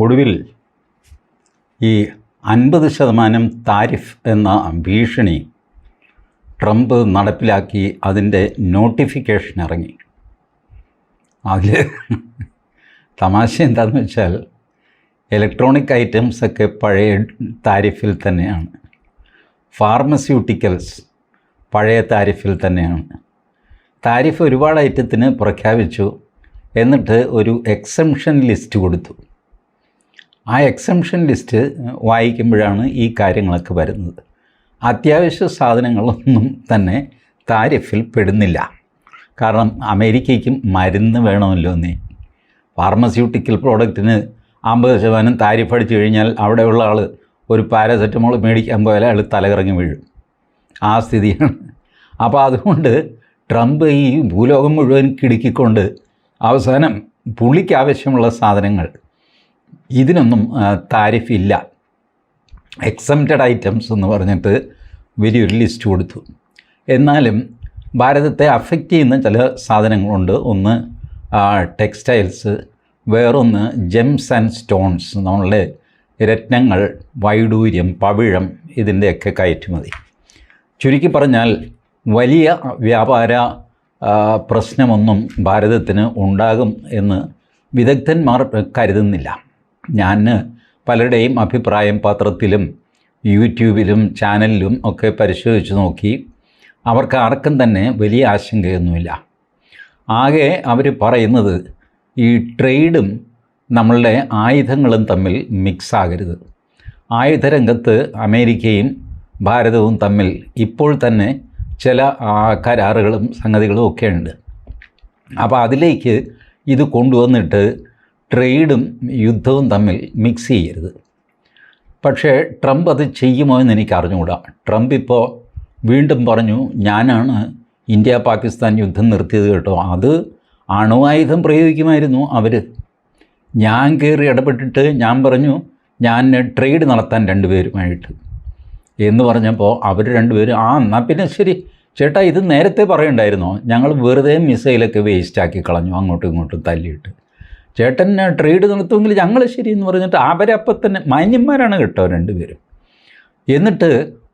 ഒടുവിൽ ഈ 50% താരിഫ് എന്ന ഭീഷണി ട്രംപ് നടപ്പിലാക്കി. അതിൻ്റെ നോട്ടിഫിക്കേഷൻ ഇറങ്ങി. അതിൽ തമാശ എന്താണെന്ന് വെച്ചാൽ ഇലക്ട്രോണിക് ഐറ്റംസൊക്കെ പഴയ താരിഫിൽ തന്നെയാണ്, ഫാർമസ്യൂട്ടിക്കൽസ് പഴയ താരിഫിൽ തന്നെയാണ്. താരിഫ് ഒരുപാട് ഐറ്റത്തിന് പ്രഖ്യാപിച്ചു, എന്നിട്ട് ഒരു എക്സംഷൻ ലിസ്റ്റ് കൊടുത്തു. ആ എക്സംഷൻ ലിസ്റ്റ് വായിക്കുമ്പോഴാണ് ഈ കാര്യങ്ങളൊക്കെ വരുന്നത്. അത്യാവശ്യ സാധനങ്ങളൊന്നും തന്നെ താരിഫിൽ പെടുന്നില്ല. കാരണം അമേരിക്കയ്ക്കും മരുന്ന് വേണമല്ലോ. ഫാർമസ്യൂട്ടിക്കൽ പ്രോഡക്റ്റിന് 50% താരിഫ് അടിച്ചു കഴിഞ്ഞാൽ അവിടെയുള്ള ആൾ ഒരു പാരസെറ്റമോൾ മേടിക്കാൻ പോയാൽ അയാൾ തലകറങ്ങി വീഴും. ആ സ്ഥിതിയാണ്. അപ്പോൾ അതുകൊണ്ട് ട്രംപ് ഈ ഭൂലോകം മുഴുവൻ കിടുക്കിക്കൊണ്ട് അവസാനം പുള്ളിക്ക് ആവശ്യമുള്ള സാധനങ്ങൾ ഇതിനൊന്നും താരിഫില്ല, എക്സംപ്റ്റഡ് ഐറ്റംസ് എന്ന് പറഞ്ഞിട്ട് വലിയൊരു ലിസ്റ്റ് കൊടുത്തു. എന്നാലും ഭാരതത്തെ അഫക്റ്റ് ചെയ്യുന്ന ചില സാധനങ്ങളുണ്ട്. ഒന്ന് ടെക്സ്റ്റൈൽസ്, വേറൊന്ന് ജെംസ് ആൻഡ് സ്റ്റോൺസ്, നമ്മളുടെ രത്നങ്ങൾ, വൈഡൂര്യം, പവിഴം, ഇതിൻ്റെയൊക്കെ കയറ്റുമതി. ചുരുക്കി പറഞ്ഞാൽ വലിയ വ്യാപാര പ്രശ്നമൊന്നും ഭാരതത്തിന് ഉണ്ടാകും എന്ന് വിദഗ്ധന്മാർ കരുതുന്നില്ല. ഞാൻ പലരുടെയും അഭിപ്രായം പത്രത്തിലും യൂട്യൂബിലും ചാനലിലും ഒക്കെ പരിശോധിച്ച് നോക്കി. അവർക്ക് ആർക്കും തന്നെ വലിയ ആശങ്കയൊന്നുമില്ല. ആകെ അവർ പറയുന്നത് ഈ ട്രേഡും നമ്മളുടെ ആയുധങ്ങളും തമ്മിൽ മിക്സ് ആകരുത്. ആയുധരംഗത്ത് അമേരിക്കയും ഭാരതവും തമ്മിൽ ഇപ്പോൾ തന്നെ ചില കരാറുകളും സംഗതികളും ഒക്കെ ഉണ്ട്. അപ്പോൾ അതിലേക്ക് ഇത് കൊണ്ടുവന്നിട്ട് ട്രേഡും യുദ്ധവും തമ്മിൽ മിക്സ് ചെയ്യരുത്. പക്ഷേ ട്രംപ് അത് ചെയ്യുമോ എന്ന് എനിക്ക് അറിഞ്ഞുകൂടാ. ട്രംപ് ഇപ്പോൾ വീണ്ടും പറഞ്ഞു, ഞാനാണ് ഇന്ത്യ പാകിസ്ഥാൻ യുദ്ധം നിർത്തിയത് കേട്ടോ, അത് അണുവായുധം പ്രയോഗിക്കുമായിരുന്നു അവർ. ഞാൻ കയറി ഇടപെട്ടിട്ട് ഞാൻ പറഞ്ഞു ഞാൻ ട്രേഡ് നടത്താൻ രണ്ടുപേരുമായിട്ട് എന്ന് പറഞ്ഞപ്പോൾ അവർ രണ്ടുപേരും എന്നാൽ പിന്നെ ശരി ചേട്ടാ, ഇത് നേരത്തെ പറയണ്ടായിരുന്നോ, ഞങ്ങൾ വെറുതെ മിസൈലൊക്കെ വേസ്റ്റാക്കി കളഞ്ഞു അങ്ങോട്ടും ഇങ്ങോട്ടും തല്ലിയിട്ട്. ചേട്ടൻ ട്രേഡ് നടത്തുമെങ്കിൽ ഞങ്ങൾ ശരി എന്ന് പറഞ്ഞിട്ട് അവരപ്പം തന്നെ മാന്യന്മാരാണ് കേട്ടോ രണ്ടുപേരും. എന്നിട്ട്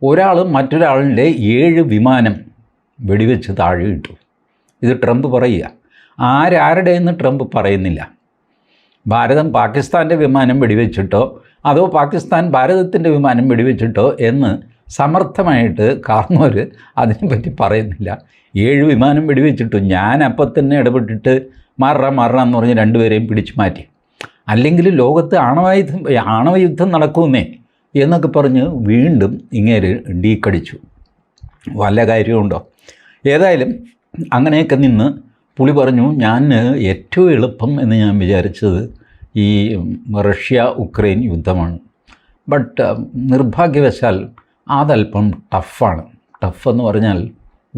ഒരാൾ മറ്റൊരാളിൻ്റെ 7 വിമാനം വെടിവെച്ച് താഴെ ഇട്ടു. ഇത് ട്രംപ് പറയുക. ആരുടെയെന്ന് ട്രംപ് പറയുന്നില്ല. ഭാരതം പാകിസ്ഥാൻ്റെ വിമാനം വെടിവെച്ചിട്ടോ അതോ പാകിസ്ഥാൻ ഭാരതത്തിൻ്റെ വിമാനം വെടിവെച്ചിട്ടോ എന്ന് സമർത്ഥമായിട്ട് കാർന്നവർ അതിനെപ്പറ്റി പറയുന്നില്ല. 7 വിമാനം വെടിവെച്ചിട്ടു. ഞാൻ അപ്പം തന്നെ ഇടപെട്ടിട്ട് മാറാന്ന് പറഞ്ഞ് രണ്ടുപേരെയും പിടിച്ചു മാറ്റി. അല്ലെങ്കിൽ ലോകത്ത് ആണവയുദ്ധം നടക്കുമെന്നേ എന്നൊക്കെ പറഞ്ഞ് വീണ്ടും ഇങ്ങേര് ഡീക്കടിച്ചു. വല്ല കാര്യമുണ്ടോ? ഏതായാലും അങ്ങനെയൊക്കെ നിന്ന് പുള്ളി പറഞ്ഞു, ഞാൻ ഏറ്റവും എളുപ്പം എന്ന് ഞാൻ വിചാരിച്ചത് ഈ റഷ്യ ഉക്രൈൻ യുദ്ധമാണ്. ബട്ട് നിർഭാഗ്യവശാൽ അതല്പം ടഫാണ്. ടഫെന്ന് പറഞ്ഞാൽ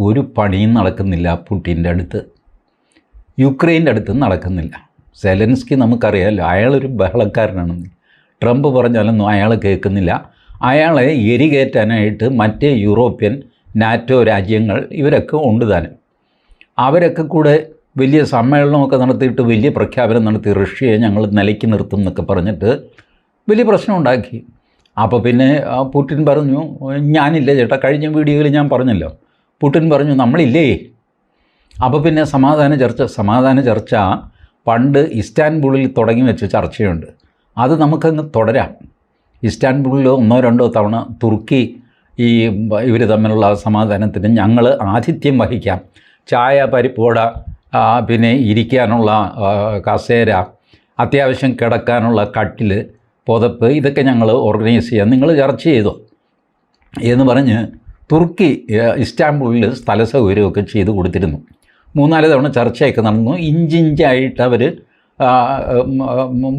ഒരു പണിയും നടക്കുന്നില്ല പുടിൻ്റെ അടുത്ത്, യുക്രൈൻ്റെ അടുത്ത് നടക്കുന്നില്ല. സെലൻസ്കി നമുക്കറിയാമല്ലോ, അയാളൊരു ബഹളക്കാരനാണെന്ന്. ട്രംപ് പറഞ്ഞാലൊന്നും അയാൾ കേൾക്കുന്നില്ല. അയാളെ എരികേറ്റാനായിട്ട് മറ്റേ യൂറോപ്യൻ നാറ്റോ രാജ്യങ്ങൾ ഇവരൊക്കെ ഉണ്ട് താനും. അവരൊക്കെ കൂടെ വലിയ സമ്മേളനമൊക്കെ നടത്തിയിട്ട് വലിയ പ്രഖ്യാപനം നടത്തി, റഷ്യയെ ഞങ്ങൾ നിലയ്ക്ക് നിർത്തും എന്നൊക്കെ പറഞ്ഞിട്ട് വലിയ പ്രശ്നം ഉണ്ടാക്കി. അപ്പോൾ പിന്നെ പുടിൻ പറഞ്ഞു, ഞാനില്ല ചേട്ടാ, കഴിഞ്ഞ വീഡിയോയിൽ ഞാൻ പറഞ്ഞല്ലോ, പുടിൻ പറഞ്ഞു നമ്മളില്ലേ. അപ്പോൾ പിന്നെ സമാധാന ചർച്ച പണ്ട് ഇസ്താൻബുളിൽ തുടങ്ങി വെച്ച ചർച്ചയുണ്ട്, അത് നമുക്കങ്ങ് തുടരാം. ഇസ്താൻബുളിൽ 1-2 തവണ തുർക്കി ഇവർ തമ്മിലുള്ള സമാധാനത്തിന് ഞങ്ങൾ ആതിഥ്യം വഹിക്കാം. ചായ, പരിപ്പോട, പിന്നെ ഇരിക്കാനുള്ള കസേര, അത്യാവശ്യം കിടക്കാനുള്ള കട്ടിൽ, പുതപ്പ്, ഇതൊക്കെ ഞങ്ങൾ ഓർഗനൈസ് ചെയ്യാം, നിങ്ങൾ ചർച്ച ചെയ്തോ എന്ന് പറഞ്ഞ് തുർക്കി ഇസ്താൻബുളിൽ സ്ഥല സൗകര്യമൊക്കെ ചെയ്ത് കൊടുത്തിരുന്നു. 3-4 തവണ ചർച്ചയൊക്കെ നടന്നു. ഇഞ്ചിഞ്ചായിട്ട് അവർ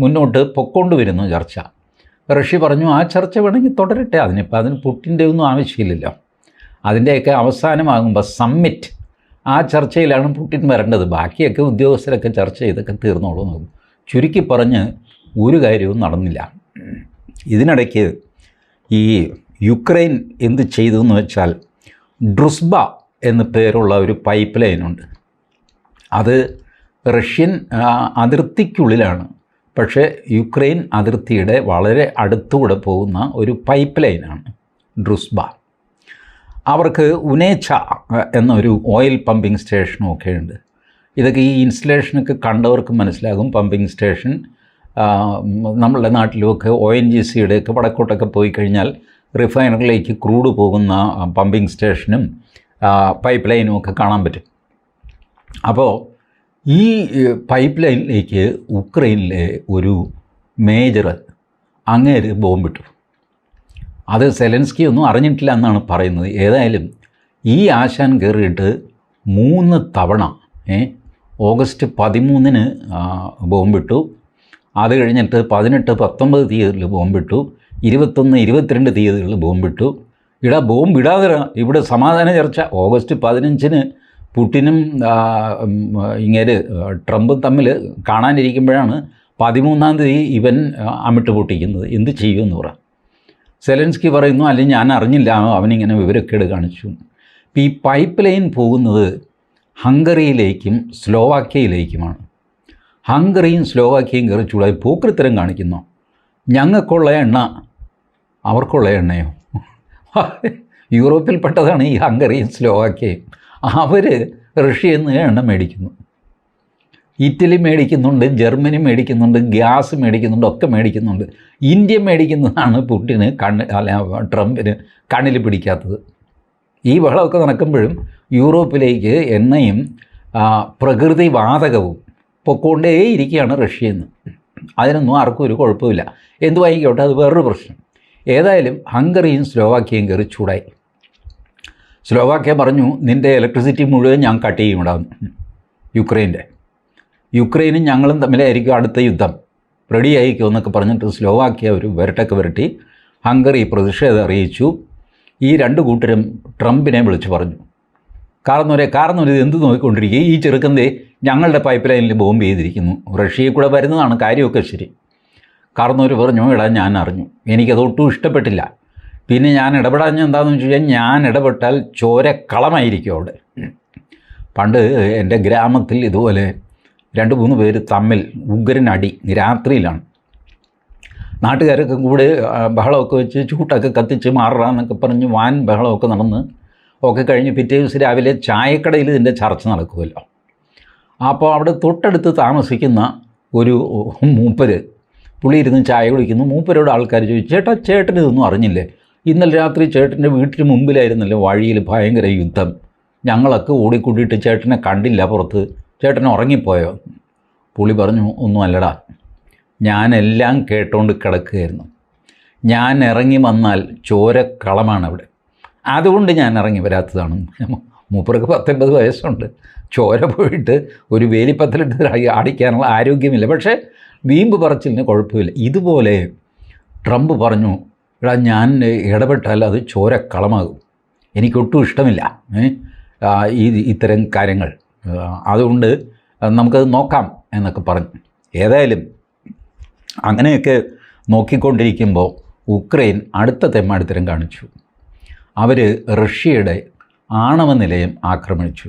മുന്നോട്ട് പൊക്കൊണ്ടുവരുന്നു ചർച്ച. റഷ്യ പറഞ്ഞു ആ ചർച്ച വേണമെങ്കിൽ തുടരട്ടെ, അതിന് പുടിൻ്റെ ഒന്നും ആവശ്യമില്ലല്ലോ. അതിൻ്റെയൊക്കെ അവസാനമാകുമ്പോൾ സമ്മിറ്റ്, ആ ചർച്ചയിലാണ് പുടിൻ വരേണ്ടത്. ബാക്കിയൊക്കെ ഉദ്യോഗസ്ഥരൊക്കെ ചർച്ച ചെയ്തൊക്കെ തീർന്നോളൂ. ചുരുക്കി പറഞ്ഞ് ഒരു കാര്യവും നടന്നില്ല. ഇതിനിടയ്ക്ക് ഈ യുക്രൈൻ എന്ത് ചെയ്തു എന്ന് വെച്ചാൽ, ഡ്രുസ്ബ എന്ന് പേരുള്ള ഒരു പൈപ്പ് ലൈനുണ്ട്. അത് റഷ്യൻ അതിർത്തിക്കുള്ളിലാണ്. പക്ഷേ യുക്രൈൻ അതിർത്തിയുടെ വളരെ അടുത്തുകൂടെ പോകുന്ന ഒരു പൈപ്പ് ലൈനാണ് ഡ്രുസ്ബ. അവർക്ക് ഉനേച്ച എന്നൊരു ഓയിൽ പമ്പിംഗ് സ്റ്റേഷനും ഒക്കെ ഉണ്ട്. ഇതൊക്കെ ഈ ഇൻസ്റ്റലേഷനൊക്കെ കണ്ടവർക്ക് മനസ്സിലാകും. പമ്പിംഗ് സ്റ്റേഷൻ നമ്മളുടെ നാട്ടിലുമൊക്കെ ONGCയുടെയൊക്കെ വടക്കോട്ടൊക്കെ പോയി കഴിഞ്ഞാൽ റിഫൈനറിലേക്ക് ക്രൂഡ് പോകുന്ന പമ്പിംഗ് സ്റ്റേഷനും പൈപ്പ് ലൈനും ഒക്കെ കാണാൻ പറ്റും. അപ്പോൾ ഈ പൈപ്പ് ലൈനിലേക്ക് ഉക്രൈനിലെ ഒരു മേജർ അങ്ങേര് ബോംബിട്ടു. അത് സെലൻസ്കി ഒന്നും അറിഞ്ഞിട്ടില്ല എന്നാണ് പറയുന്നത്. ഏതായാലും ഈ ആശാൻ കയറിയിട്ട് 3 തവണ ഓഗസ്റ്റ് 13-ന് ബോംബിട്ടു. അത് കഴിഞ്ഞിട്ട് 18, 19 തീയതികളിൽ ബോംബിട്ടു. 21, 22 തീയതികളിൽ ബോംബിട്ടു. ബോംബിടാതെ ഇവിടെ സമാധാന ചർച്ച. ഓഗസ്റ്റ് 15-ന് പുടിനും ഇങ്ങനെ ട്രംപും തമ്മിൽ കാണാനിരിക്കുമ്പോഴാണ് 13-ാം തീയതി ഇവൻ അമിട്ട് പൊട്ടിക്കുന്നത്. എന്ത് ചെയ്യുമെന്ന് പറ. സെലൻസ്കി പറയുന്നു, അല്ലെങ്കിൽ ഞാൻ അറിഞ്ഞില്ല, അവനിങ്ങനെ വിവരക്കേട് കാണിച്ചു. ഈ പൈപ്പ് ലൈൻ പോകുന്നത് ഹംഗറിയിലേക്കും സ്ലോവാക്യയിലേക്കുമാണ്. ഹംഗറിയും സ്ലോവാക്യയും കയറി ചൂടായി പോക്കൃത്തരം കാണിക്കുന്നു. ഞങ്ങൾക്കുള്ള എണ്ണ അവർക്കുള്ള എണ്ണയോ? യൂറോപ്പിൽപ്പെട്ടതാണ് ഈ ഹംഗറിയും സ്ലോവാക്യയും. അവർ റഷ്യയിൽ നിന്ന് എണ്ണ മേടിക്കുന്നു, ഇറ്റലി മേടിക്കുന്നുണ്ട്, ജർമ്മനി മേടിക്കുന്നുണ്ട്, ഗ്യാസ് മേടിക്കുന്നുണ്ട്, ഒക്കെ മേടിക്കുന്നുണ്ട്. ഇന്ത്യ മേടിക്കുന്നതാണ് പുടിന് ട്രംപിന് കണ്ണിൽ പിടിക്കാത്തത്. ഈ ബഹളമൊക്കെ നടക്കുമ്പോഴും യൂറോപ്പിലേക്ക് എണ്ണയും പ്രകൃതി വാതകവും പൊക്കോണ്ടേയിരിക്കുകയാണ് റഷ്യയിൽ നിന്ന്. അതിനൊന്നും ആർക്കും ഒരു കുഴപ്പമില്ല. എന്തുവായിക്കോട്ടെ, അത് വേറൊരു പ്രശ്നം. ഏതായാലും ഹംഗറിയും സ്ലോവാക്യയും കയറി ചൂടായി. സ്ലോവാക്യ പറഞ്ഞു, നിൻ്റെ ഇലക്ട്രിസിറ്റി മുഴുവൻ ഞാൻ കട്ട് ചെയ്യും ഇടാന്ന്. യുക്രൈനും ഞങ്ങളും തമ്മിലായിരിക്കും അടുത്ത യുദ്ധം, റെഡി ആയിക്കോ എന്നൊക്കെ പറഞ്ഞിട്ട് സ്ലോവാക്യ ഒരു വിരട്ടൊക്കെ വിരട്ടി. ഹംഗറി പ്രതിഷേധം അറിയിച്ചു. ഈ 2 കൂട്ടരും ട്രംപിനെ വിളിച്ച് പറഞ്ഞു, കാരണം ഇത് എന്ത് നോക്കിക്കൊണ്ടിരിക്കുക, ഈ ചെറുക്കന്തേ ഞങ്ങളുടെ പൈപ്പ് ലൈനിൽ ബോംബ് ചെയ്തിരിക്കുന്നു, റഷ്യയിൽ കൂടെ വരുന്നതാണ്, കാര്യമൊക്കെ ശരി. കാർന്നവർ പറഞ്ഞു, ഞാൻ അറിഞ്ഞു, എനിക്കതൊട്ടും ഇഷ്ടപ്പെട്ടില്ല. പിന്നെ ഞാൻ ഇടപെടാഞ്ഞ എന്താണെന്ന് വെച്ച് കഴിഞ്ഞാൽ, ഞാൻ ഇടപെട്ടാൽ ചോരക്കളമായിരിക്കും അവിടെ. പണ്ട് എൻ്റെ ഗ്രാമത്തിൽ ഇതുപോലെ 2-3 പേര് തമ്മിൽ ഉഗ്രനടി, രാത്രിയിലാണ്. നാട്ടുകാരൊക്കെ കൂടെ ബഹളമൊക്കെ വെച്ച് ചൂട്ടൊക്കെ കത്തിച്ച് മാറാന്നൊക്കെ പറഞ്ഞ് വാൻ ബഹളമൊക്കെ നടന്ന് ഒക്കെ കഴിഞ്ഞ് പിറ്റേ ദിവസം രാവിലെ ചായക്കടയിൽ ഇതിൻ്റെ ചർച്ച നടക്കുമല്ലോ. അപ്പോൾ അവിടെ തൊട്ടടുത്ത് താമസിക്കുന്ന ഒരു മൂപ്പര്, പുള്ളി ഇരുന്ന് ചായ കുടിക്കുന്നു. മൂപ്പരോട് ആൾക്കാർ ചോദിച്ചു, ചേട്ടൻ ഇതൊന്നും അറിഞ്ഞില്ലേ? ഇന്നലെ രാത്രി ചേട്ടൻ്റെ വീട്ടിന് മുമ്പിലായിരുന്നല്ലോ വഴിയിൽ ഭയങ്കര യുദ്ധം, ഞങ്ങളൊക്കെ ഓടിക്കൂട്ടിയിട്ട് ചേട്ടനെ കണ്ടില്ല പുറത്ത്, ചേട്ടൻ ഉറങ്ങിപ്പോയോ? പുള്ളി പറഞ്ഞു, ഒന്നും അല്ലടാ, ഞാനെല്ലാം കേട്ടോണ്ട് കിടക്കുകയായിരുന്നു. ഞാൻ ഇറങ്ങി വന്നാൽ ചോരക്കളമാണ് അവിടെ, അതുകൊണ്ട് ഞാൻ ഇറങ്ങി വരാത്തതാണ്. മൂപ്പർക്ക് 19 വയസ്സുണ്ട്, ചോര പോയിട്ട് ഒരു വേലിപ്പത്തലിട്ട് അടിക്കാനുള്ള ആരോഗ്യമില്ല. പക്ഷേ വീമ്പ് പറച്ചിലിന് കുഴപ്പമില്ല. ഇതുപോലെ ട്രംപ് പറഞ്ഞു, ഞാൻ ഇടപെട്ടാൽ അത് ചോരക്കളമാകും, എനിക്കൊട്ടും ഇഷ്ടമില്ല ഇത്തരം കാര്യങ്ങൾ, അതുകൊണ്ട് നമുക്കത് നോക്കാം എന്നൊക്കെ പറഞ്ഞു. ഏതായാലും അങ്ങനെയൊക്കെ നോക്കിക്കൊണ്ടിരിക്കുമ്പോൾ ഉക്രൈൻ അടുത്ത തെമ്മാടിത്തരം കാണിച്ചു. അവർ റഷ്യയുടെ ആണവ നിലയം ആക്രമിച്ചു.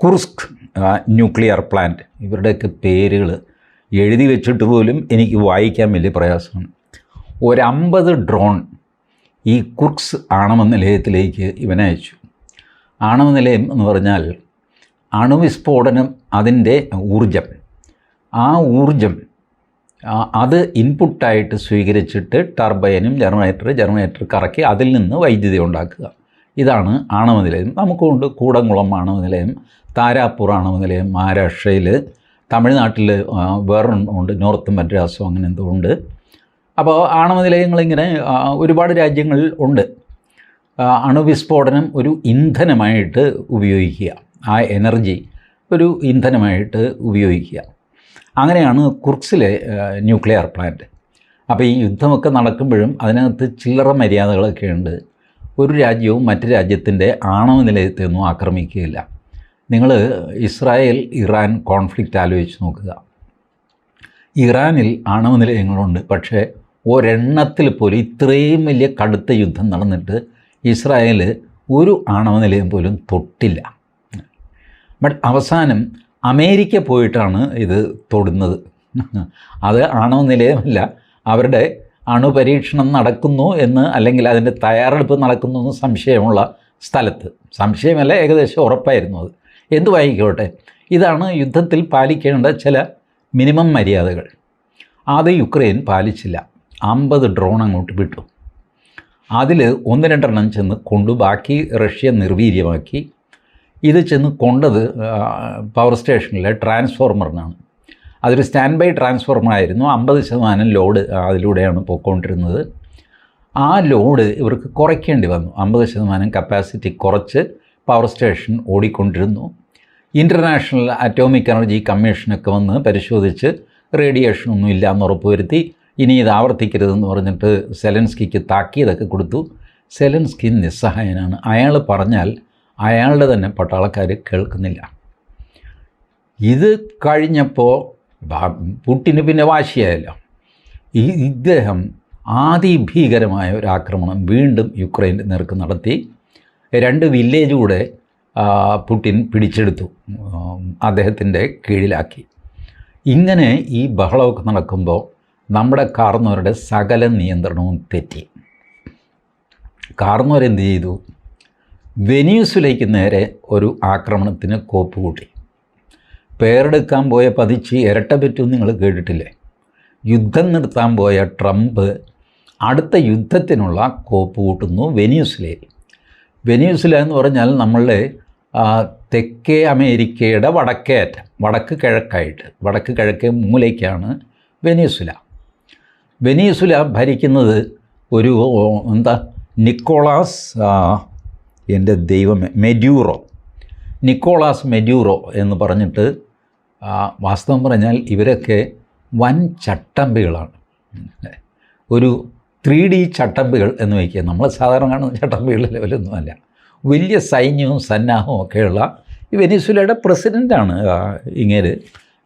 കുർസ്ക് ന്യൂക്ലിയർ പ്ലാന്റ്, ഇവരുടെയൊക്കെ പേരുകൾ എഴുതി വെച്ചിട്ട് പോലും എനിക്ക് വായിക്കാൻ വലിയ പ്രയാസമാണ്. 50 ഡ്രോൺ ഈ കുർസ്ക് ആണവ നിലയത്തിലേക്ക് ഇവനയച്ചു. ആണവ നിലയം എന്ന് പറഞ്ഞാൽ അണുവിസ്ഫോടനം, അതിൻ്റെ ഊർജം, ആ ഊർജം അത് ഇൻപുട്ടായിട്ട് സ്വീകരിച്ചിട്ട് ടർബൈനും ജനറേറ്റർ കറക്കി അതിൽ നിന്ന് വൈദ്യുതി ഉണ്ടാക്കുക. ഇതാണ് ആണവ നിലയം. നമുക്കുണ്ട് കൂടംകുളം ആണവ നിലയം, താരാപൂർ ആണവ നിലയം മഹാരാഷ്ട്രയിൽ, തമിഴ്നാട്ടിൽ വേറൊന്നുണ്ട്, നോർത്ത് മദ്രാസോ അങ്ങനെ എന്തോ ഉണ്ട്. അപ്പോൾ ആണവ നിലയങ്ങളിങ്ങനെ ഒരുപാട് രാജ്യങ്ങളിൽ ഉണ്ട്. അണുവിസ്ഫോടനം ഒരു ഇന്ധനമായിട്ട് ഉപയോഗിക്കുക, ആ എനർജി ഒരു ഇന്ധനമായിട്ട് ഉപയോഗിക്കുക. അങ്ങനെയാണ് കുർസ്കിലെ ന്യൂക്ലിയർ പ്ലാന്റ്. അപ്പോൾ ഈ യുദ്ധമൊക്കെ നടക്കുമ്പോഴും അതിനകത്ത് ചില്ലറ മര്യാദകളൊക്കെ ഉണ്ട്. ഒരു രാജ്യവും മറ്റു രാജ്യത്തിൻ്റെ ആണവ നിലയത്തെ ഒന്നും ആക്രമിക്കുകയില്ല. നിങ്ങൾ ഇസ്രായേൽ ഇറാൻ കോൺഫ്ലിക്റ്റ് ആലോചിച്ച് നോക്കുക. ഇറാനിൽ ആണവ നിലയങ്ങളുണ്ട്, പക്ഷേ ഒരെണ്ണത്തിൽ പോലും ഇത്രയും വലിയ കടുത്ത യുദ്ധം നടന്നിട്ട് ഇസ്രായേൽ ഒരു ആണവ നിലയം പോലും തൊട്ടില്ല. ബട്ട് അവസാനം അമേരിക്ക പോയിട്ടാണ് ഇത് തൊടുന്നത്. അത് ആണവ നിലയമല്ല, അവരുടെ അണുപരീക്ഷണം നടക്കുന്നു എന്ന്, അല്ലെങ്കിൽ അതിൻ്റെ തയ്യാറെടുപ്പ് നടക്കുന്നു എന്ന് സംശയമുള്ള സ്ഥലത്ത്. സംശയമല്ല, ഏകദേശം ഉറപ്പായിരുന്നു അത്. എന്തുവായിക്കോട്ടെ, ഇതാണ് യുദ്ധത്തിൽ പാലിക്കേണ്ട ചില മിനിമം മര്യാദകൾ. അത് യുക്രൈൻ പാലിച്ചില്ല. 50 ഡ്രോൺ അങ്ങോട്ട് വിട്ടു. അതിൽ 1-2 ചെന്ന് കൊണ്ടു, ബാക്കി റഷ്യ നിർവീര്യമാക്കി. ഇത് ചെന്ന് കൊണ്ടത് പവർ സ്റ്റേഷനിലെ ട്രാൻസ്ഫോർമറിനാണ്. അതൊരു സ്റ്റാൻഡ് ബൈ ട്രാൻസ്ഫോർമറായിരുന്നു. 50% ലോഡ് അതിലൂടെയാണ് പോയിക്കൊണ്ടിരുന്നത്. ആ ലോഡ് ഇവർക്ക് കുറയ്ക്കേണ്ടി വന്നു. 50% കപ്പാസിറ്റി കുറച്ച് പവർ സ്റ്റേഷൻ ഓടിക്കൊണ്ടിരുന്നു. ഇൻ്റർനാഷണൽ അറ്റോമിക് എനർജി കമ്മീഷനൊക്കെ വന്ന് പരിശോധിച്ച് റേഡിയേഷനൊന്നും ഇല്ല എന്ന് ഉറപ്പുവരുത്തി. ഇനി ഇത് ആവർത്തിക്കരുതെന്ന് പറഞ്ഞിട്ട് സെലൻസ്കിക്ക് താക്കീതൊക്കെ കൊടുത്തു. സെലൻസ്കി നിസ്സഹായനാണ്. അയാൾ പറഞ്ഞാൽ അയാളുടെ തന്നെ പട്ടാളക്കാർ കേൾക്കുന്നില്ല. ഇത് കഴിഞ്ഞപ്പോൾ പുട്ടിന് പിന്നെ വാശിയായല്ലോ. ഇദ്ദേഹം അതിഭീകരമായ ഒരു ആക്രമണം വീണ്ടും യുക്രൈൻ്റെ നേർക്ക് നടത്തി. 2 വില്ലേജ് കൂടെ പുടിൻ പിടിച്ചെടുത്തു, അദ്ദേഹത്തിൻ്റെ കീഴിലാക്കി. ഇങ്ങനെ ഈ ബഹളമൊക്കെ നടക്കുമ്പോൾ നമ്മുടെ കാർന്നവരുടെ സകല നിയന്ത്രണവും തെറ്റി. കാർന്നവരെന്ത് ചെയ്തു? വെനീസുലയ്ക്ക് നേരെ ഒരു ആക്രമണത്തിന് കോപ്പ് കൂട്ടി. പേരെടുക്കാൻ പോയ പതിച്ച് ഇരട്ട പറ്റും നിങ്ങൾ കേട്ടിട്ടില്ലേ? യുദ്ധം നിർത്താൻ പോയ ട്രംപ് അടുത്ത യുദ്ധത്തിനുള്ള കോപ്പ് കൂട്ടുന്നു വെനീസുലയിൽ. വെനീസുല എന്ന് പറഞ്ഞാൽ നമ്മളുടെ തെക്കേ അമേരിക്കയുടെ വടക്കേ അറ്റം, വടക്ക് കിഴക്കേ മൂലയ്ക്കാണ് വെനീസുല. വെനീസുല ഭരിക്കുന്നത് ഒരു നിക്കോളാസ്, എൻ്റെ ദൈവമേ, നിക്കോളാസ് മെഡ്യൂറോ എന്ന് പറഞ്ഞിട്ട്. വാസ്തവം പറഞ്ഞാൽ ഇവരൊക്കെ വൻ ചട്ടമ്പികളാണ്. ഒരു 3D ചട്ടമ്പികൾ എന്ന് വയ്ക്കുക. നമ്മൾ സാധാരണ കാണുന്ന ചട്ടമ്പികളുടെ ലെവലൊന്നുമല്ല. വലിയ സൈന്യവും സന്നാഹവും ഒക്കെയുള്ള ഈ വെനീസുലയുടെ പ്രസിഡൻ്റാണ് ഇങ്ങേര്.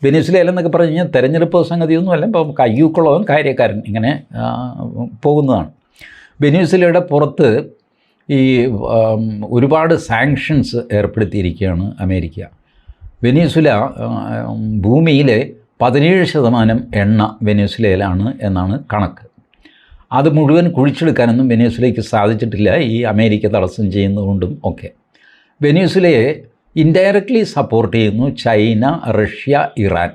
വെനീസുലയിലെന്നൊക്കെ പറഞ്ഞു കഴിഞ്ഞാൽ തെരഞ്ഞെടുപ്പ് സംഗതിയൊന്നുമല്ല, ഇപ്പം കയ്യൂക്കുള്ളവൻ കാര്യക്കാരൻ ഇങ്ങനെ പോകുന്നതാണ്. വെനീസുലയുടെ പുറത്ത് ഈ ഒരുപാട് സാങ്ഷൻസ് ഏർപ്പെടുത്തിയിരിക്കുകയാണ് അമേരിക്ക. വെനീസുല ഭൂമിയിലെ 17% എണ്ണ വെനീസുലയിലാണ് എന്നാണ് കണക്ക്. അത് മുഴുവൻ കുഴിച്ചെടുക്കാനൊന്നും വെനീസുലയ്ക്ക് സാധിച്ചിട്ടില്ല, ഈ അമേരിക്ക തടസ്സം ചെയ്യുന്നതുകൊണ്ടും ഒക്കെ. വെനീസുലയെ ഇൻഡയറക്റ്റ്ലി സപ്പോർട്ട് ചെയ്യുന്നു ചൈന, റഷ്യ, ഇറാൻ.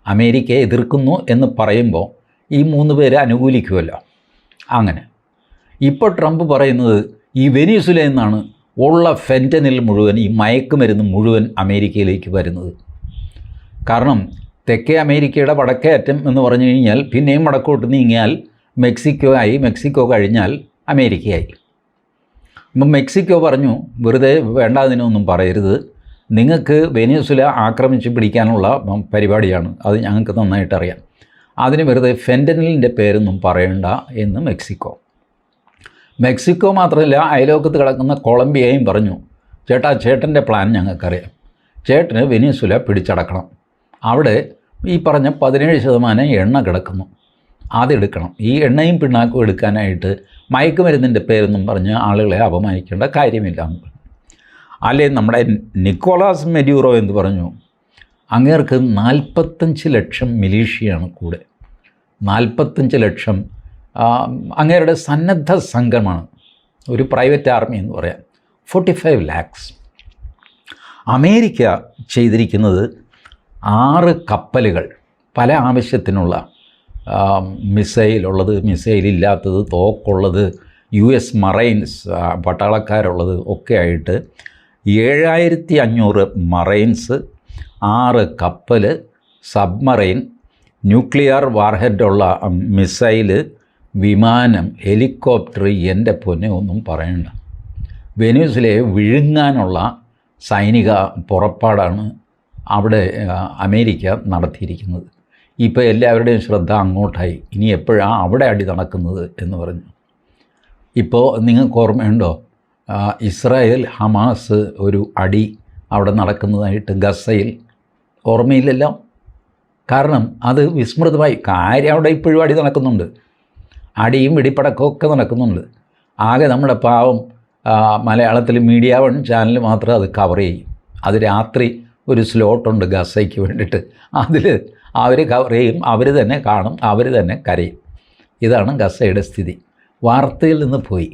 അമേരിക്കയെ എതിർക്കുന്നു എന്ന് പറയുമ്പോൾ ഈ 3 പേരെ അനുകൂലിക്കുമല്ലോ. അങ്ങനെ ഇപ്പോൾ ട്രംപ് പറയുന്നത് ഈ വെനീസുലയിൽ നിന്നാണ് ഉള്ള ഫെൻറ്റനിൽ മുഴുവൻ, ഈ മയക്കുമരുന്ന് മുഴുവൻ അമേരിക്കയിലേക്ക് വരുന്നത്. കാരണം തെക്കേ അമേരിക്കയുടെ വടക്കേ അറ്റം എന്ന് പറഞ്ഞു കഴിഞ്ഞാൽ പിന്നെയും വടക്കോട്ട് നീങ്ങിയാൽ മെക്സിക്കോ ആയി, മെക്സിക്കോ കഴിഞ്ഞാൽ അമേരിക്കയായി. അപ്പം മെക്സിക്കോ പറഞ്ഞു, വെറുതെ വേണ്ടാതിനൊന്നും പറയരുത്, നിങ്ങൾക്ക് വെനീസുല ആക്രമിച്ച് പിടിക്കാനുള്ള പരിപാടിയാണ്, അത് ഞങ്ങൾക്ക് നന്നായിട്ടറിയാം, അതിന് വെറുതെ ഫെൻറ്റനിലിൻ്റെ പേരൊന്നും പറയണ്ട എന്ന് മെക്സിക്കോ മാത്രമല്ല, അയലോക്കത്ത് കിടക്കുന്ന കൊളംബിയയും പറഞ്ഞു, ചേട്ടൻ്റെ പ്ലാൻ ഞങ്ങൾക്കറിയാം, ചേട്ടന് വെനീസുല പിടിച്ചടക്കണം, അവിടെ ഈ പറഞ്ഞ 17% എണ്ണ കിടക്കുന്നു, അതെടുക്കണം, ഈ എണ്ണയും പിണ്ണാക്കും എടുക്കാനായിട്ട് മയക്കുമരുന്നിൻ്റെ പേരൊന്നും പറഞ്ഞ് ആളുകളെ അപമാനിക്കേണ്ട കാര്യമില്ല. അല്ലേ നമ്മുടെ നിക്കോളാസ് മെഡ്യൂറോ എന്ന് പറഞ്ഞു, അങ്ങേർക്ക് 45 ലക്ഷം മിലീഷ്യയാണ് കൂടെ, 45 ലക്ഷം അങ്ങേരുടെ സന്നദ്ധ സംഘമാണ്, ഒരു പ്രൈവറ്റ് ആർമി എന്ന് പറയാം. 45 lakhs. അമേരിക്ക ചെയ്തിരിക്കുന്നത് 6 കപ്പലുകൾ, പല ആവശ്യത്തിനുള്ള, മിസൈലുള്ളത്, മിസൈലില്ലാത്തത്, തോക്കുള്ളത്, US മറൈൻസ് പട്ടാളക്കാരുള്ളത് ഒക്കെ ആയിട്ട് 7500 മറൈൻസ്, 6 കപ്പൽ, സബ്മറൈൻ, ന്യൂക്ലിയർ വാർഹെഡുള്ള മിസൈല്, വിമാനം, ഹെലികോപ്റ്റർ, എൻ്റെ പൊന്നെ ഒന്നും പറയണ്ട. വെനീസുലയെ വിഴുങ്ങാനുള്ള സൈനിക പുറപ്പാടാണ് അവിടെ അമേരിക്ക നടത്തിയിരിക്കുന്നത്. ഇപ്പോൾ എല്ലാവരുടെയും ശ്രദ്ധ അങ്ങോട്ടായി, ഇനി എപ്പോഴാണ് അവിടെ അടി നടക്കുന്നത് എന്ന് പറഞ്ഞു. ഇപ്പോൾ നിങ്ങൾക്ക് ഓർമ്മയുണ്ടോ, ഇസ്രായേൽ ഹമാസ് ഒരു അടി അവിടെ നടക്കുന്നതായിട്ട് ഗസയിൽ? ഓർമ്മയില്ലല്ലോ. കാരണം അത് വിസ്മൃതമായി. കാര്യം അവിടെ ഇപ്പോഴും അടി നടക്കുന്നുണ്ട്, അടിയും വെടിപ്പടക്കമൊക്കെ നടക്കുന്നുണ്ട്. ആകെ നമ്മുടെ പാവം മലയാളത്തിൽ മീഡിയ 1 ചാനൽ മാത്രം അത് കവർ ചെയ്യും. അത് രാത്രി ഒരു സ്ലോട്ടുണ്ട് ഗസയ്ക്ക് വേണ്ടിയിട്ട്. അതിൽ അവർ കവർ ചെയ്യും, അവർ തന്നെ കാണും, അവർ തന്നെ കരയും. ഇതാണ് ഗസയുടെ സ്ഥിതി. വാർത്തയിൽ നിന്ന് പോയി.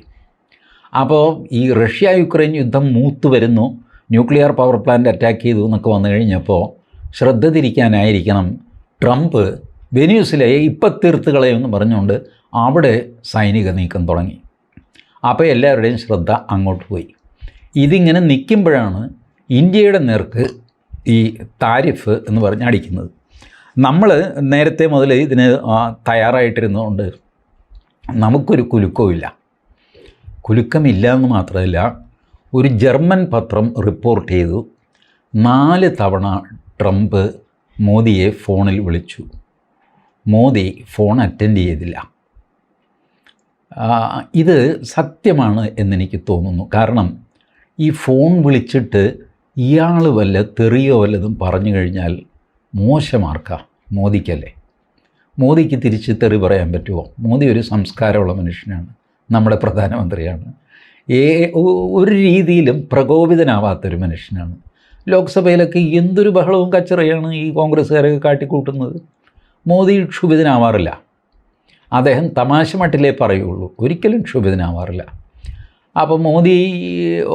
അപ്പോൾ ഈ റഷ്യ യുക്രൈൻ യുദ്ധം മൂത്ത് വരുന്നു, ന്യൂക്ലിയർ പവർ പ്ലാന്റ് അറ്റാക്ക് ചെയ്തു എന്നൊക്കെ വന്നു കഴിഞ്ഞപ്പോൾ ശ്രദ്ധ തിരിക്കാനായിരിക്കണം ട്രംപ് വെനീസിലെ ഇപ്പം തീർത്ത് കളയുമെന്ന് പറഞ്ഞുകൊണ്ട് അവിടെ സൈനിക നീക്കം തുടങ്ങി. അപ്പോൾ എല്ലാവരുടെയും ശ്രദ്ധ അങ്ങോട്ട് പോയി. ഇതിങ്ങനെ നിൽക്കുമ്പോഴാണ് ഇന്ത്യയുടെ നേർക്ക് ഈ താരിഫ് എന്ന് പറഞ്ഞ് അടിക്കുന്നത്. നമ്മൾ നേരത്തെ മുതൽ ഇതിന് തയ്യാറായിട്ടിരുന്നതുകൊണ്ട് നമുക്കൊരു കുലുക്കവുമില്ല. കുലുക്കമില്ല എന്ന് മാത്രമല്ല, ഒരു ജർമ്മൻ പത്രം റിപ്പോർട്ട് ചെയ്തു 4 തവണ ട്രംപ് മോദിയെ ഫോണിൽ വിളിച്ചു. മോദി ഫോൺ അറ്റൻഡ് ചെയ്തില്ല. ഇത് സത്യമാണ് എന്നെനിക്ക് തോന്നുന്നു. കാരണം ഈ ഫോൺ വിളിച്ചിട്ട് ഇയാൾ വല്ല തെറിയോ വല്ലതും പറഞ്ഞു കഴിഞ്ഞാൽ മോശമാർക്കാ? മോദിക്കല്ലേ. മോദിക്ക് തിരിച്ച് തെറി പറയാൻ പറ്റുമോ? മോദി ഒരു സംസ്കാരമുള്ള മനുഷ്യനാണ്, നമ്മുടെ പ്രധാനമന്ത്രിയാണ്, ഒരു രീതിയിലും പ്രകോപിതനാവാത്തൊരു മനുഷ്യനാണ്. ലോക്സഭയിലൊക്കെ എന്തൊരു ബഹളവും കച്ചറയാണ് ഈ കോൺഗ്രസ്സുകാരൊക്കെ കാട്ടിക്കൂട്ടുന്നത്. മോദി ക്ഷുഭിതനാവാറില്ല. അദ്ദേഹം തമാശ മട്ടിലേ പറയുള്ളൂ, ഒരിക്കലും ക്ഷുഭിതനാവാറില്ല. അപ്പോൾ മോദി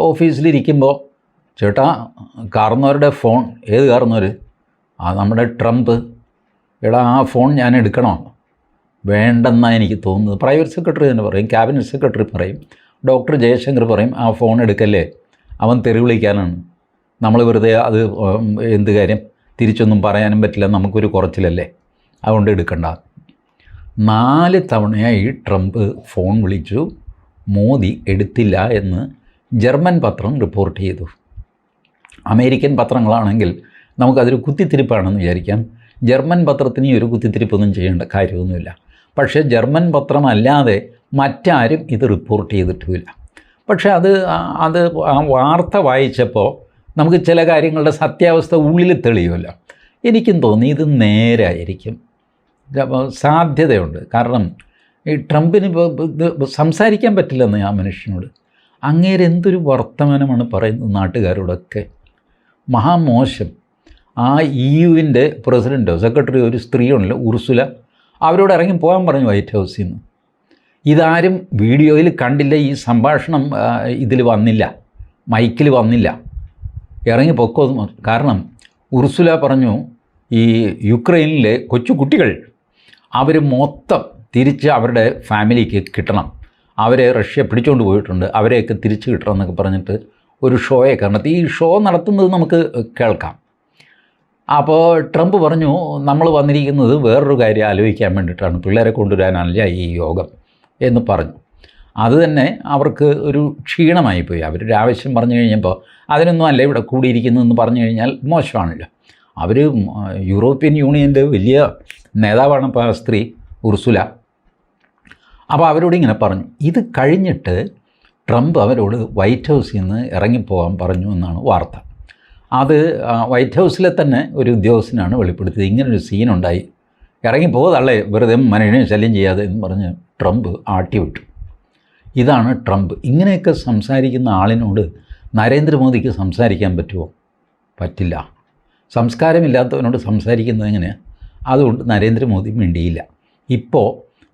ഓഫീസിലിരിക്കുമ്പോൾ, ചേട്ടാ കാർന്നവരുടെ ഫോൺ, ഏത് കാർന്നവർ? നമ്മുടെ ട്രംപ്. എടാ ആ ഫോൺ ഞാൻ എടുക്കണോ? വേണ്ടെന്നാണ് എനിക്ക് തോന്നുന്നത്. പ്രൈവറ്റ് സെക്രട്ടറി തന്നെ പറയും, ക്യാബിനറ്റ് സെക്രട്ടറി പറയും, ഡോക്ടർ ജയശങ്കർ പറയും ആ ഫോൺ എടുക്കല്ലേ, അവൻ തെറി വിളിക്കാനാണ്. നമ്മൾ വെറുതെ അത് എന്ത് കാര്യം, തിരിച്ചൊന്നും പറയാനും പറ്റില്ല, നമുക്കൊരു കുറച്ചിലല്ലേ, അതുകൊണ്ട് എടുക്കണ്ട. 4 തവണയായി ട്രംപ് ഫോൺ വിളിച്ചു, മോദി എടുത്തില്ല എന്ന് ജർമ്മൻ പത്രം റിപ്പോർട്ട് ചെയ്തു. അമേരിക്കൻ പത്രങ്ങളാണെങ്കിൽ നമുക്കതൊരു കുത്തിത്തിരിപ്പാണെന്ന് വിചാരിക്കാം. ജർമ്മൻ പത്രത്തിന് ഈ ഒരു കുത്തിത്തിരിപ്പൊന്നും ചെയ്യേണ്ട കാര്യമൊന്നുമില്ല. പക്ഷേ ജർമ്മൻ പത്രമല്ലാതെ മറ്റാരും ഇത് റിപ്പോർട്ട് ചെയ്തിട്ടുമില്ല. പക്ഷേ അത് ആ വാർത്ത വായിച്ചപ്പോൾ നമുക്ക് ചില കാര്യങ്ങളുടെ സത്യാവസ്ഥ ഉള്ളിൽ തെളിയുമല്ലോ. എനിക്കും തോന്നി ഇത് നേരായിരിക്കും, സാധ്യതയുണ്ട്. കാരണം ഈ ട്രംപിന് ഇപ്പോൾ സംസാരിക്കാൻ പറ്റില്ലെന്ന് ആ മനുഷ്യനോട്. അങ്ങേര് എന്തൊരു വർത്തമാനമാണ് പറയുന്നത് നാട്ടുകാരോടൊക്കെ, മഹാമോശം. ആ EUവിൻ്റെ പ്രസിഡൻറ്റോ സെക്രട്ടറിയോ ഒരു സ്ത്രീയുണ്ടല്ലോ, ഉർസുല, അവരോട് ഇറങ്ങി പോകാൻ പറഞ്ഞു വൈറ്റ് ഹൗസിൽ നിന്ന്. ഇതാരും വീഡിയോയിൽ കണ്ടില്ല, ഈ സംഭാഷണം ഇതിൽ വന്നില്ല, മൈക്കിൽ വന്നില്ല, ഇറങ്ങി പൊക്കോ. കാരണം ഉർസുല പറഞ്ഞു, ഈ യുക്രൈനിലെ കൊച്ചു കുട്ടികൾ അവർ മൊത്തം തിരിച്ച് അവരുടെ ഫാമിലിക്ക് കിട്ടണം, അവരെ റഷ്യ പിടിച്ചുകൊണ്ട് പോയിട്ടുണ്ട്, അവരെയൊക്കെ തിരിച്ച് കിട്ടണം എന്നൊക്കെ പറഞ്ഞിട്ട് ഒരു ഷോയൊക്കെ നടത്തി. ഈ ഷോ നടത്തുന്നത് നമുക്ക് കേൾക്കാം. അപ്പോൾ ട്രംപ് പറഞ്ഞു, നമ്മൾ വന്നിരിക്കുന്നത് വേറൊരു കാര്യം ആലോചിക്കാൻ വേണ്ടിയിട്ടാണ്, പിള്ളേരെ കൊണ്ടുവരാനല്ല ഈ യോഗം എന്ന് പറഞ്ഞു. അത് തന്നെ അവർക്ക് ഒരു ക്ഷീണമായിപ്പോയി. അവരൊരു ആവശ്യം പറഞ്ഞു കഴിഞ്ഞപ്പോൾ അതിനൊന്നും അല്ല ഇവിടെ കൂടിയിരിക്കുന്നതെന്ന് പറഞ്ഞു കഴിഞ്ഞാൽ മോശമാണല്ലോ. അവർ യൂറോപ്യൻ യൂണിയൻ്റെ വലിയ നേതാവാണ് ഇപ്പോൾ ആ സ്ത്രീ ഉർസുല. അപ്പോൾ അവരോട് ഇങ്ങനെ പറഞ്ഞു. ഇത് കഴിഞ്ഞിട്ട് ട്രംപ് അവരോട് വൈറ്റ് ഹൗസിൽ നിന്ന് ഇറങ്ങിപ്പോകാൻ പറഞ്ഞു എന്നാണ് വാർത്ത. അത് വൈറ്റ് ഹൗസിലെ തന്നെ ഒരു ഉദ്യോഗസ്ഥനാണ് വെളിപ്പെടുത്തിയത്. ഇങ്ങനൊരു സീനുണ്ടായി, ഇറങ്ങിപ്പോകതള്ളേ, വെറുതെ മനുഷ്യനെ ശല്യം ചെയ്യാതെ എന്ന് പറഞ്ഞ് ട്രംപ് ആട്ടിവിട്ടു. ഇതാണ് ട്രംപ്. ഇങ്ങനെയൊക്കെ സംസാരിക്കുന്ന ആളിനോട് നരേന്ദ്രമോദിക്ക് സംസാരിക്കാൻ പറ്റുമോ? പറ്റില്ല. സംസ്കാരമില്ലാത്തവനോട് സംസാരിക്കുന്നത് എങ്ങനെയാണ്? അതുകൊണ്ട് നരേന്ദ്രമോദി മിണ്ടിയില്ല. ഇപ്പോൾ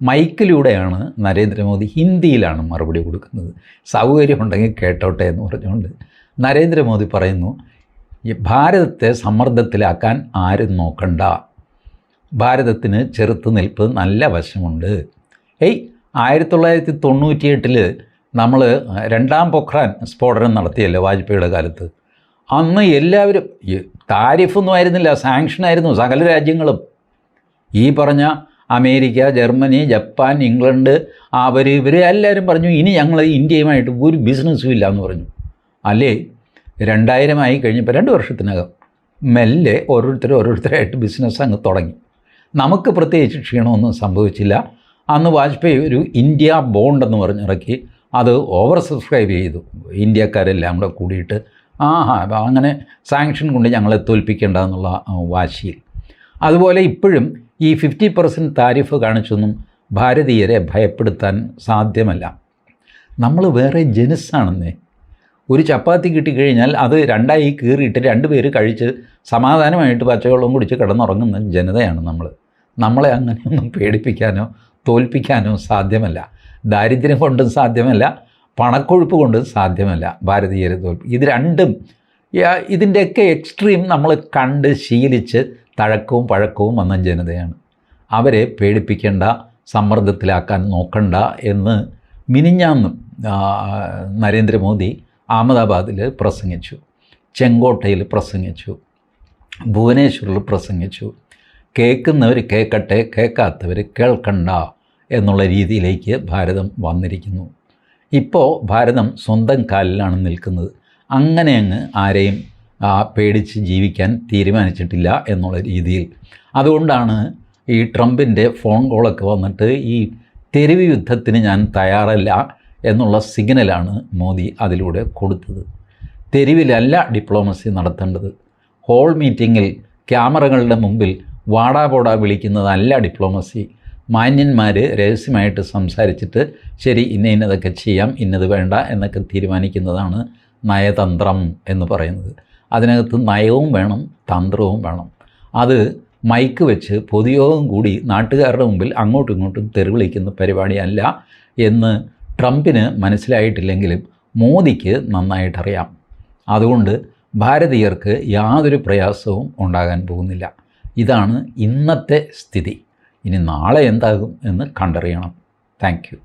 മൈക്കിലൂടെയാണ് നരേന്ദ്രമോദി ഹിന്ദിയിലാണ് മറുപടി കൊടുക്കുന്നത്. സൗകര്യമുണ്ടെങ്കിൽ കേട്ടോട്ടെ എന്ന് പറഞ്ഞുകൊണ്ട് നരേന്ദ്രമോദി പറയുന്നു, ഭാരതത്തെ സമ്മർദ്ദത്തിലാക്കാൻ ആരും നോക്കണ്ട, ഭാരതത്തിന് ചെറുത്തുനിൽപ്പ് നല്ല വശമുണ്ട്. 1998 നമ്മൾ 2ാം പൊഖ്രാൻ സ്ഫോടനം നടത്തിയല്ലോ വാജ്പേയിയുടെ കാലത്ത്. അന്ന് എല്ലാവരും താരിഫൊന്നും ആയിരുന്നില്ല, സാങ്ഷനായിരുന്നു സകല രാജ്യങ്ങളും. ഈ പറഞ്ഞ അമേരിക്ക, ജർമ്മനി, ജപ്പാൻ, ഇംഗ്ലണ്ട്, ഇവർ എല്ലാവരും പറഞ്ഞു ഇനി ഞങ്ങൾ ഇന്ത്യയുമായിട്ട് ഒരു ബിസിനസ്സും ഇല്ല എന്ന് പറഞ്ഞു. അല്ലേ, 2000 ആയി കഴിഞ്ഞപ്പോൾ 2 വർഷത്തിനകം മെല്ലെ ഓരോരുത്തരായിട്ട് ബിസിനസ് അങ്ങ് തുടങ്ങി. നമുക്ക് പ്രത്യേകിച്ച് ക്ഷീണമൊന്നും സംഭവിച്ചില്ല. അന്ന് വാജ്പേയി ഒരു ഇന്ത്യ ബോണ്ട് എന്ന് പറഞ്ഞിറക്കി, അത് ഓവർ സബ്സ്ക്രൈബ് ചെയ്തു ഇന്ത്യക്കാരെല്ലാം കൂടെ കൂടിയിട്ട്. അങ്ങനെ സാങ്ഷൻ കൊണ്ട് ഞങ്ങളെ തോൽപ്പിക്കേണ്ട എന്നുള്ള വാശിയിൽ. അതുപോലെ ഇപ്പോഴും ഈ 50% താരിഫ് കാണിച്ചൊന്നും ഭാരതീയരെ ഭയപ്പെടുത്താൻ സാധ്യമല്ല. നമ്മൾ വേറെ ജനുസാണെന്നേ. ഒരു ചപ്പാത്തി കിട്ടിക്കഴിഞ്ഞാൽ അത് രണ്ടായി കീറിയിട്ട് 2 പേര് കഴിച്ച് സമാധാനമായിട്ട് പച്ചവെള്ളം കുടിച്ച് കിടന്നുറങ്ങുന്ന ജനതയാണ് നമ്മൾ. നമ്മളെ അങ്ങനെയൊന്നും പേടിപ്പിക്കാനോ തോൽപ്പിക്കാനോ സാധ്യമല്ല. ദാരിദ്ര്യം കൊണ്ടും സാധ്യമല്ല, പണക്കൊഴുപ്പ് കൊണ്ടും സാധ്യമല്ല ഭാരതീയരെ ഇത് രണ്ടും. ഇതിൻ്റെയൊക്കെ എക്സ്ട്രീം നമ്മൾ കണ്ട് ശീലിച്ച് തഴക്കവും പഴക്കവും വന്ന ജനതയാണ്. അവരെ പേടിപ്പിക്കേണ്ട, സമ്മർദ്ദത്തിലാക്കാൻ നോക്കണ്ട എന്ന് മിനിഞ്ഞാന്നും നരേന്ദ്രമോദി അഹമ്മദാബാദിൽ പ്രസംഗിച്ചു, ചെങ്കോട്ടയിൽ പ്രസംഗിച്ചു, ഭുവനേശ്വറിൽ പ്രസംഗിച്ചു. കേൾക്കുന്നവർ കേൾക്കട്ടെ, കേൾക്കാത്തവർ കേൾക്കണ്ട എന്നുള്ള രീതിയിലേക്ക് ഭാരതം വന്നിരിക്കുന്നു. ഇപ്പോൾ ഭാരതം സ്വന്തം കാലിലാണ് നിൽക്കുന്നത്. അങ്ങനെ അങ്ങ് ആരെയും പേടിച്ച് ജീവിക്കാൻ തീരുമാനിച്ചിട്ടില്ല എന്നുള്ള രീതിയിൽ. അതുകൊണ്ടാണ് ഈ ട്രംപിൻ്റെ ഫോൺ കോളൊക്കെ വന്നിട്ട് ഈ തെരുവ് യുദ്ധത്തിന് ഞാൻ തയ്യാറല്ല എന്നുള്ള സിഗ്നലാണ് മോദി അതിലൂടെ കൊടുത്തത്. തെരുവിലല്ല ഡിപ്ലോമസി നടത്തേണ്ടത്. ഹോൾ മീറ്റിങ്ങിൽ ക്യാമറകളുടെ മുമ്പിൽ വാടാ പോടാ വിളിക്കുന്നതല്ല ഡിപ്ലോമസി. മാന്യന്മാർ രഹസ്യമായിട്ട് സംസാരിച്ചിട്ട് ശരി ഇന്നതൊക്കെ ചെയ്യാം, ഇന്നത് വേണ്ട എന്നൊക്കെ തീരുമാനിക്കുന്നതാണ് നയതന്ത്രം എന്ന് പറയുന്നത്. അതിനകത്ത് നയവും വേണം, തന്ത്രവും വേണം. അത് മൈക്ക് വെച്ച് പൊതുയോഗം കൂടി നാട്ടുകാരുടെ മുമ്പിൽ അങ്ങോട്ടും ഇങ്ങോട്ടും തെറിവിളിക്കുന്ന പരിപാടിയല്ല എന്ന് ട്രംപിന് മനസ്സിലായിട്ടില്ലെങ്കിലും മോദിക്ക് നന്നായിട്ടറിയാം. അതുകൊണ്ട് ഭാരതീയർക്ക് യാതൊരു പ്രയാസവും ഉണ്ടാകാൻ പോകുന്നില്ല. ഇതാണ് ഇന്നത്തെ സ്ഥിതി. ഇനി നാളെ എന്താകും എന്ന് കണ്ടറിയണം. Thank U.